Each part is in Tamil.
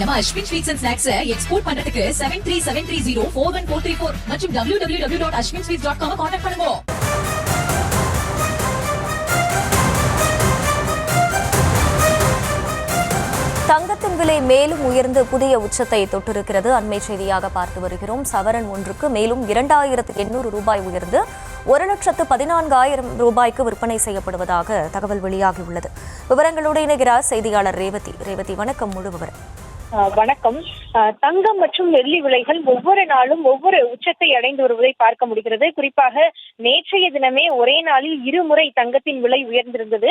நம்ம Ashwin sweets and snacks export பண்றதுக்கு 7373041434 மற்றும் www.ashwinsweets.com கான்டாக்ட் பண்ணுங்க. தங்கத்தின் விலை மேலும் உயர்ந்து புதிய உச்சத்தை தொட்டிருக்கிறது. அண்மை செய்தியாக பார்த்து வருகிறோம். சவரன் ஒன்றுக்கு மேலும் 2800 ரூபாய் உயர்ந்து 1,14,000 ரூபாய்க்கு விற்பனை செய்யப்படுவதாக தகவல் வெளியாகியுள்ளது. விவரங்களோடு இணைகிறார் செய்தியாளர் ரேவதி. வணக்கம். முழு விவரம். வணக்கம். தங்கம் மற்றும் வெள்ளி விலைகள் ஒவ்வொரு நாளும் ஒவ்வொரு உச்சத்தை அடைந்து வருவதை பார்க்க முடிகிறது. குறிப்பாக நேற்றைய தினமே ஒரே நாளில் இருமுறை தங்கத்தின் விலை உயர்ந்திருந்தது.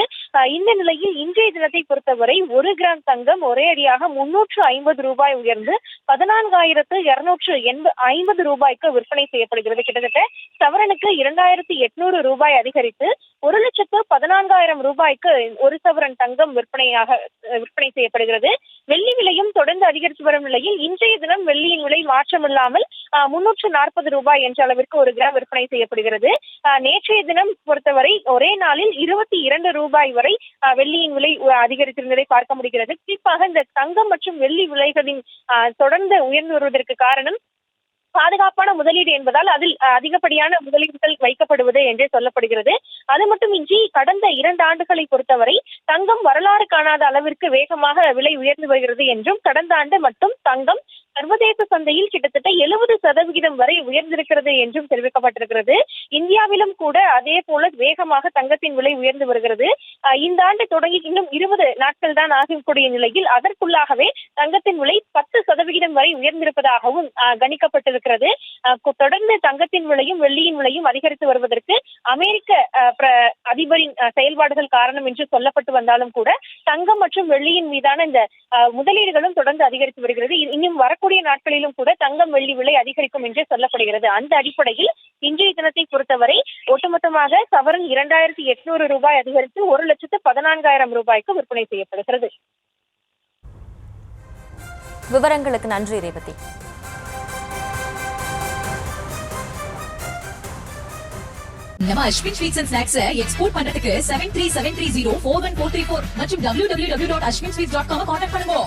இந்த நிலையில் இன்றைய தினத்தை பொறுத்தவரை 1 கிராம் தங்கம் ஒரே அடியாக 350 ரூபாய் உயர்ந்து 14,250 ரூபாய்க்கு விற்பனை செய்யப்படுகிறது. கிட்டத்தட்ட சவரனுக்கு 2,800 ரூபாய் அதிகரித்து 1,14,000 ரூபாய்க்கு ஒரு சவரன் தங்கம் விற்பனை செய்யப்படுகிறது. வெள்ளி விலையும் தொடர்ந்து அதிகரித்து வரும் நிலையில் இன்றைய தினம் வெள்ளியின் விலை மாற்றமில்லாமல் 340 ரூபாய் என்ற அளவிற்கு ஒரு கிராம் விற்பனை செய்யப்படுகிறது. நேற்றைய தினம் பொறுத்தவரை ஒரே நாளில் 22 ரூபாய் வரை வெள்ளியின் விலை அதிகரித்திருந்ததை பார்க்க முடிகிறது. குறிப்பாக இந்த தங்கம் மற்றும் வெள்ளி விலைகளின் தொடர்ந்து உயர்ந்து வருவதற்கு காரணம் பாதுகாப்பான முதலீடு என்பதால் அதில் அதிகப்படியான முதலீடுகள் வைக்கப்படுவது என்றே சொல்லப்படுகிறது. அது மட்டுமின்றி கடந்த 2 ஆண்டுகளை பொறுத்தவரை தங்கம் வரலாறு காணாத அளவிற்கு வேகமாக விலை உயர்ந்து வருகிறது என்றும், கடந்த ஆண்டு மட்டும் தங்கம் சர்வதேச சந்தையில் கிட்டத்தட்ட 70% வரை உயர்ந்திருக்கிறது என்றும் தெரிவிக்கப்பட்டிருக்கிறது. இந்தியாவிலும் கூட அதே போல வேகமாக தங்கத்தின் விலை உயர்ந்து வருகிறது. இந்த ஆண்டு தொடங்கி இன்னும் 20 நாட்கள் தான் ஆகக்கூடிய நிலையில் அதற்குள்ளாகவே தங்கத்தின் விலை 10% வரை உயர்ந்திருப்பதாகவும் கணிக்கப்பட்டிருக்கிறது. தொடர்ந்து தங்கத்தின் விலையும் வெள்ளியின் விலையும் அதிகரித்து வருவதற்கு அமெரிக்க அதிபரின் செயல்பாடுகள் காரணம் என்று சொல்லப்பட்டு வந்தாலும் கூட தங்கம் மற்றும் வெள்ளியின் மீதான இந்த முதலீடுகளும் தொடர்ந்து அதிகரித்து வருகிறது. இன்னும் வரக்கூடிய நாட்களிலும் கூட தங்கம் வெள்ளி விலை அதிகரிக்கும் என்றே சொல்லப்படுகிறது. அந்த அடிப்படையில் இன்றைய தினத்தை பொறுத்தவரை ஒட்டுமொத்தமாக சவரன் 2,800 ரூபாய் அதிகரித்து 1,14,000 ரூபாய்க்கு விற்பனை செய்யப்படுகிறது. விவரங்களுக்கு நன்றி ரேவதி. நம்ம Ashwin sweets and snacks export பண்றதுக்கு 7373041434 மற்றும் www.ashwinsweets.com கான்டாக்ட் பண்ணுங்க.